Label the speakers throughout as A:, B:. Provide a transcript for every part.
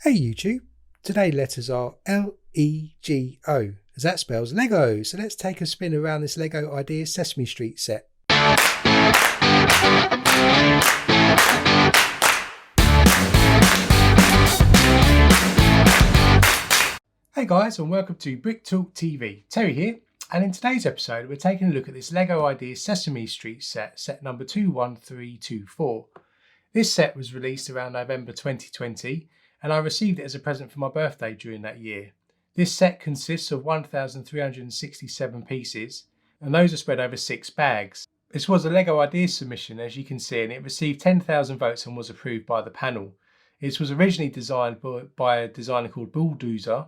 A: Hey YouTube, today's letters are L-E-G-O, as that spells Lego. So let's take a spin around this Lego Ideas Sesame Street set. Hey guys, and welcome to Brick Talk TV. Terry here, and in today's episode we're taking a look at this Lego Ideas Sesame Street set number 21324. This set was released around November 2020, and I received it as a present for my birthday during that year. This set consists of 1,367 pieces, and those are spread over 6 bags. This was a Lego Ideas submission, as you can see, and it received 10,000 votes and was approved by the panel. It was originally designed by a designer called Bulldozer,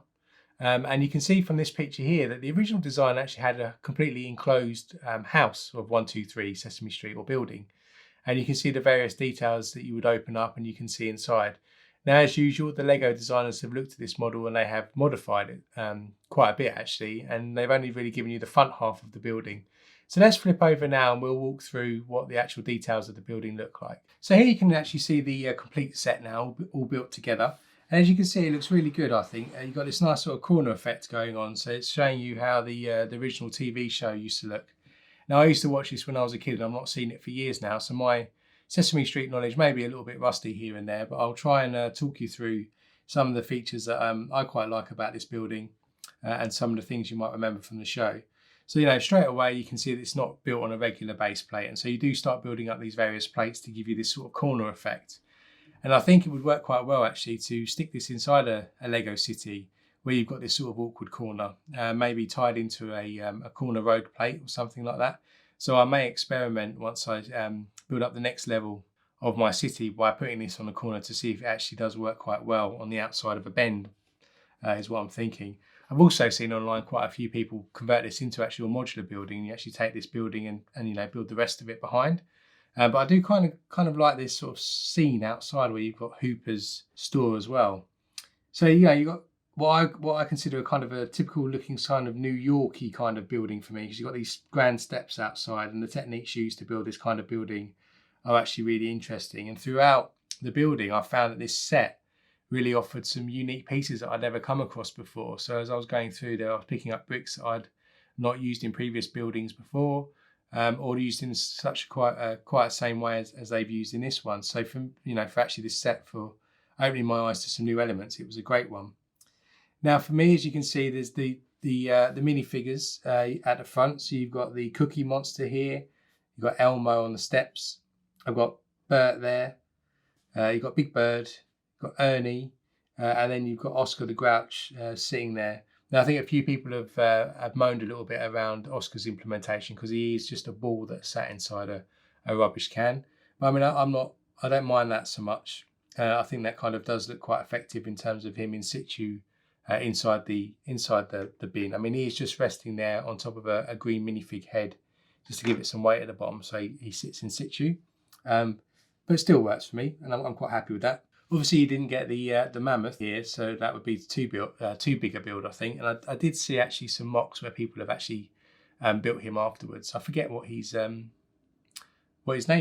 A: and you can see from this picture here that the original design actually had a completely enclosed house of 123 Sesame Street, or building. And you can see the various details that you would open up and you can see inside. Now, as usual, the Lego designers have looked at this model and they have modified it quite a bit actually, and they've only really given you the front half of the building. So let's flip over now and we'll walk through what the actual details of the building look like. So here you can actually see the complete set now, all built together. And as you can see, it looks really good, I think. You've got this nice sort of corner effect going on. So it's showing you how the original TV show used to look. Now, I used to watch this when I was a kid and I've not seen it for years now. So my Sesame Street knowledge may be a little bit rusty here and there, but I'll try and talk you through some of the features that I quite like about this building and some of the things you might remember from the show. So, straight away you can see that it's not built on a regular base plate. And so you do start building up these various plates to give you this sort of corner effect. And I think it would work quite well actually to stick this inside a Lego city where you've got this sort of awkward corner, maybe tied into a corner road plate or something like that. So I may experiment once I build up the next level of my city by putting this on the corner to see if it actually does work quite well on the outside of a bend, is what I'm thinking. I've also seen online quite a few people convert this into actually a modular building. You actually take this building and build the rest of it behind. But I do kind of like this sort of scene outside where you've got Hooper's store as well. So you've got what I consider a kind of a typical looking kind of New York-y kind of building for me, because you've got these grand steps outside, and the techniques used to build this kind of building are actually really interesting. And throughout the building, I found that this set really offered some unique pieces that I'd never come across before. So as I was going through there, I was picking up bricks that I'd not used in previous buildings before, or used in such quite the same way as they've used in this one. So for actually this set, for opening my eyes to some new elements, it was a great one. Now, for me, as you can see, there's the minifigures at the front. So you've got the Cookie Monster here. You've got Elmo on the steps. I've got Bert there. You've got Big Bird. You've got Ernie. And then you've got Oscar the Grouch sitting there. Now, I think a few people have moaned a little bit around Oscar's implementation because he is just a ball that sat inside a rubbish can. But I mean, I don't mind that so much. I think that kind of does look quite effective in terms of him in situ. Inside the bin. I mean, he's just resting there on top of a green minifig head, just to give it some weight at the bottom, so he sits in situ. But it still works for me, and I'm quite happy with that. Obviously, you didn't get the mammoth here, so that would be too big a build, I think. And I did see actually some mocks where people have actually built him afterwards. I forget what his name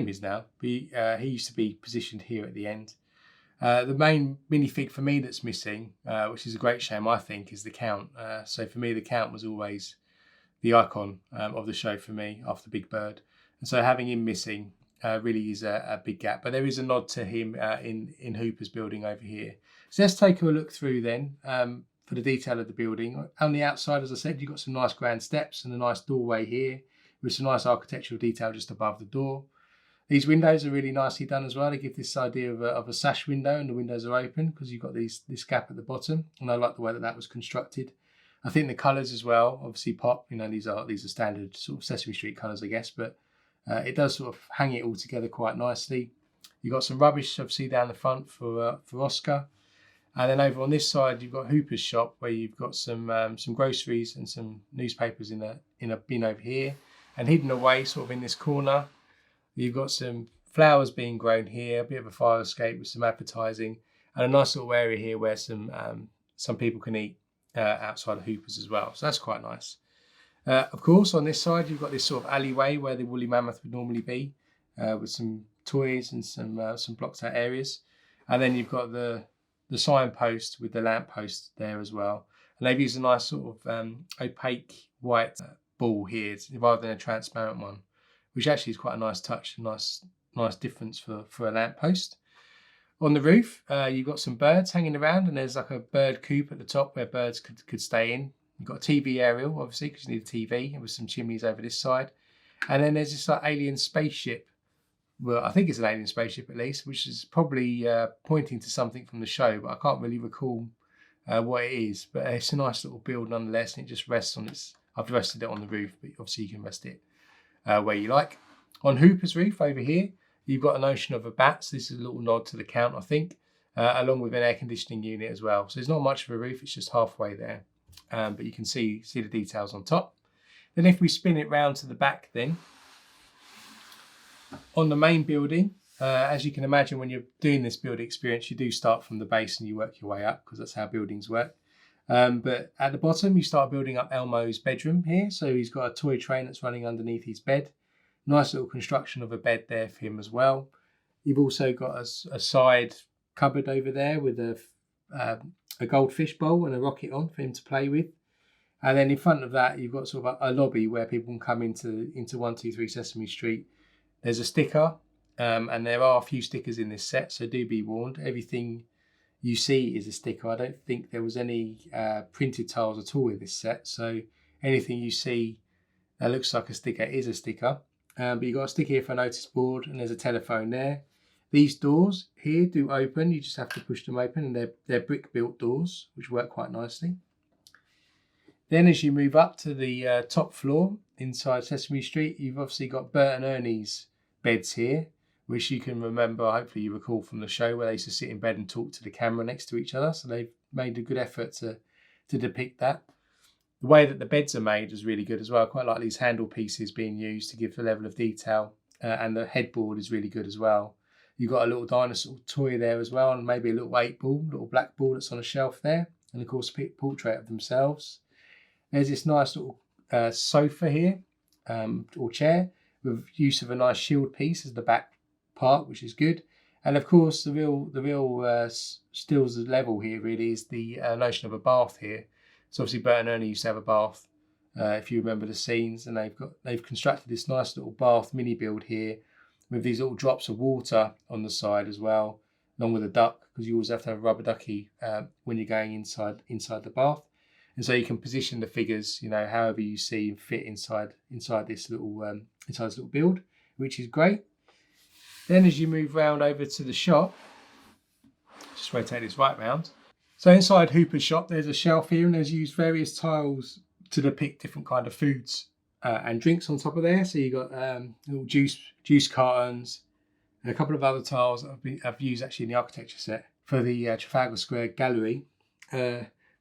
A: is now. But he used to be positioned here at the end. The main minifig for me that's missing, which is a great shame, I think, is the Count. So for me, the Count was always the icon of the show for me after Big Bird. And so having him missing really is a big gap. But there is a nod to him in Hooper's building over here. So let's take a look through then for the detail of the building. On the outside, as I said, you've got some nice grand steps and a nice doorway here with some nice architectural detail just above the door. These windows are really nicely done as well. They give this idea of a sash window, and the windows are open because you've got this gap at the bottom. And I like the way that was constructed. I think the colours as well obviously pop. These are standard sort of Sesame Street colours, I guess, but it does sort of hang it all together quite nicely. You've got some rubbish obviously down the front for Oscar, and then over on this side you've got Hooper's shop, where you've got some groceries and some newspapers in a bin over here, and hidden away sort of in this corner. You've got some flowers being grown here, a bit of a fire escape with some advertising, and a nice little area here where some people can eat outside of Hooper's as well. So that's quite nice. Of course, on this side, you've got this sort of alleyway where the woolly mammoth would normally be, with some toys and some blocked out areas. And then you've got the the signpost with the lamppost there as well. And they've used a nice sort of opaque white ball here rather than a transparent one, which actually is quite a nice touch, nice difference for a lamppost. On the roof, you've got some birds hanging around, and there's like a bird coop at the top where birds could stay in. You've got a TV aerial, obviously, because you need a TV, and with some chimneys over this side. And then there's this like alien spaceship. Well, I think it's an alien spaceship at least, which is probably pointing to something from the show, but I can't really recall what it is. But it's a nice little build nonetheless, and it just rests on its... I've rested it on the roof, but obviously you can rest it where you like. On Hooper's roof over here, you've got a notion of a bat. So this is a little nod to the Count, I think, along with an air conditioning unit as well. So it's not much of a roof, it's just halfway there. But you can see the details on top. Then if we spin it round to the back then, on the main building, as you can imagine, when you're doing this building experience, you do start from the base and you work your way up because that's how buildings work. But at the bottom, you start building up Elmo's bedroom here. So he's got a toy train that's running underneath his bed. Nice little construction of a bed there for him as well. You've also got a side cupboard over there with a goldfish bowl and a rocket on for him to play with. And then in front of that, you've got sort of a lobby where people can come into 123 Sesame Street. There's a sticker, and there are a few stickers in this set, so do be warned. Everything you see is a sticker. I don't think there was any printed tiles at all in this set, so anything you see that looks like a sticker is a sticker. But you've got a sticker here for a notice board, and there's a telephone there. These doors here do open. You just have to push them open, and they're brick-built doors, which work quite nicely. Then as you move up to the top floor inside Sesame Street, you've obviously got Bert and Ernie's beds here, which you can remember, hopefully you recall from the show, where they used to sit in bed and talk to the camera next to each other. So they've made a good effort to depict that. The way that the beds are made is really good as well. I quite like these handle pieces being used to give the level of detail, and the headboard is really good as well. You've got a little dinosaur toy there as well, and maybe a little 8-ball, little black ball that's on a shelf there, and of course a portrait of themselves. There's this nice little sofa here, or chair, with use of a nice shield piece as the back part, which is good. And of course, the real stills the level here really is the notion of a bath here. So obviously Bert and Ernie used to have a bath, if you remember the scenes, and they've constructed this nice little bath mini build here with these little drops of water on the side as well, along with a duck, because you always have to have a rubber ducky when you're going inside the bath. And so you can position the figures, however you see fit inside this little build, which is great. Then as you move round over to the shop, just rotate this right round. So inside Hooper's shop, there's a shelf here, and there's used various tiles to depict different kind of foods and drinks on top of there. So you've got little juice cartons and a couple of other tiles that I've used actually in the architecture set for the Trafalgar Square gallery.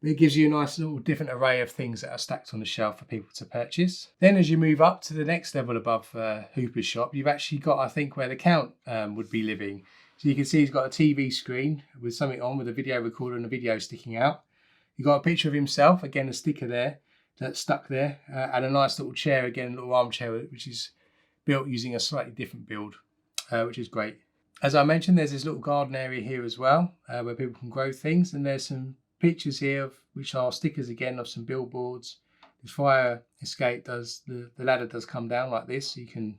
A: It gives you a nice little different array of things that are stacked on the shelf for people to purchase. Then as you move up to the next level above Hooper's shop, you've actually got, I think, where the Count would be living. So you can see he's got a TV screen with something on, with a video recorder and a video sticking out. You've got a picture of himself, again a sticker there that's stuck there, and a nice little chair, again a little armchair, which is built using a slightly different build, which is great. As I mentioned, there's this little garden area here as well, where people can grow things, and there's some pictures here which are stickers again of some billboards. The fire escape the ladder does come down like this, so you can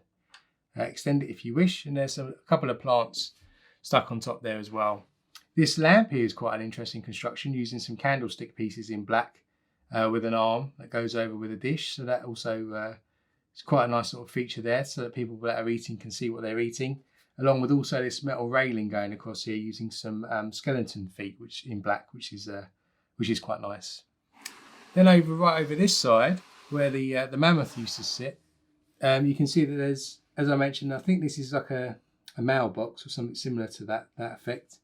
A: extend it if you wish, and there's a couple of plants stuck on top there as well. This lamp here is quite an interesting construction, using some candlestick pieces in black with an arm that goes over with a dish, so that also is quite a nice little feature there, so that people that are eating can see what they're eating, along with also this metal railing going across here using some skeleton feet, which in black, which is quite nice. Then right over this side, where the mammoth used to sit, you can see that there's, as I mentioned, I think this is like a mailbox or something similar to that effect.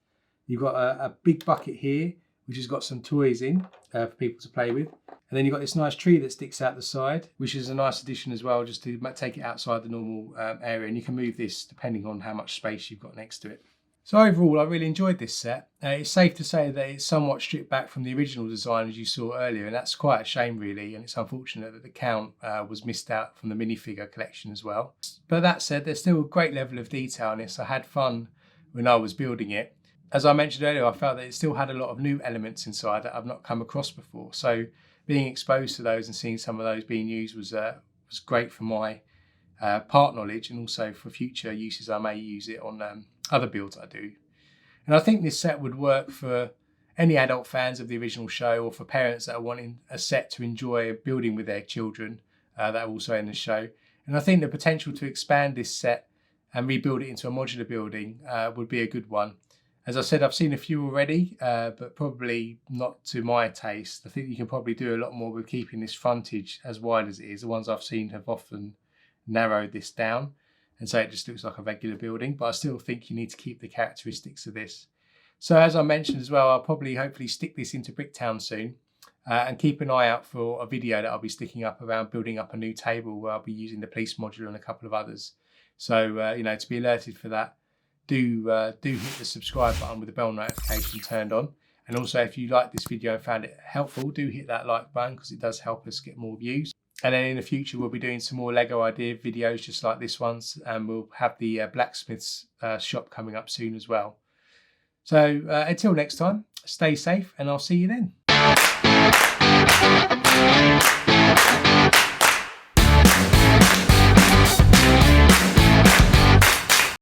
A: You've got a big bucket here, which has got some toys in for people to play with. And then you've got this nice tree that sticks out the side, which is a nice addition as well, just to take it outside the normal area. And you can move this depending on how much space you've got next to it. So overall, I really enjoyed this set. It's safe to say that it's somewhat stripped back from the original design as you saw earlier, and that's quite a shame really, and it's unfortunate that the Count was missed out from the minifigure collection as well. But that said, there's still a great level of detail in this. I had fun when I was building it. as I mentioned earlier, I felt that it still had a lot of new elements inside that I've not come across before. So being exposed to those and seeing some of those being used was great for my part knowledge, and also for future uses I may use it on other builds I do. And I think this set would work for any adult fans of the original show, or for parents that are wanting a set to enjoy building with their children that are also in the show. And I think the potential to expand this set and rebuild it into a modular building would be a good one. As I said, I've seen a few already, but probably not to my taste. I think you can probably do a lot more with keeping this frontage as wide as it is. The ones I've seen have often narrowed this down, and so it just looks like a regular building, but I still think you need to keep the characteristics of this. So as I mentioned as well, I'll probably hopefully stick this into Bricktown soon, and keep an eye out for a video that I'll be sticking up around building up a new table where I'll be using the police modular and a couple of others. So, you know, to be alerted for that, do hit the subscribe button with the bell notification turned on. And also, if you liked this video and found it helpful, do hit that like button, because it does help us get more views. And then in the future, we'll be doing some more Lego idea videos just like this one, and we'll have the blacksmith's shop coming up soon as well. So until next time, stay safe, and I'll see you then.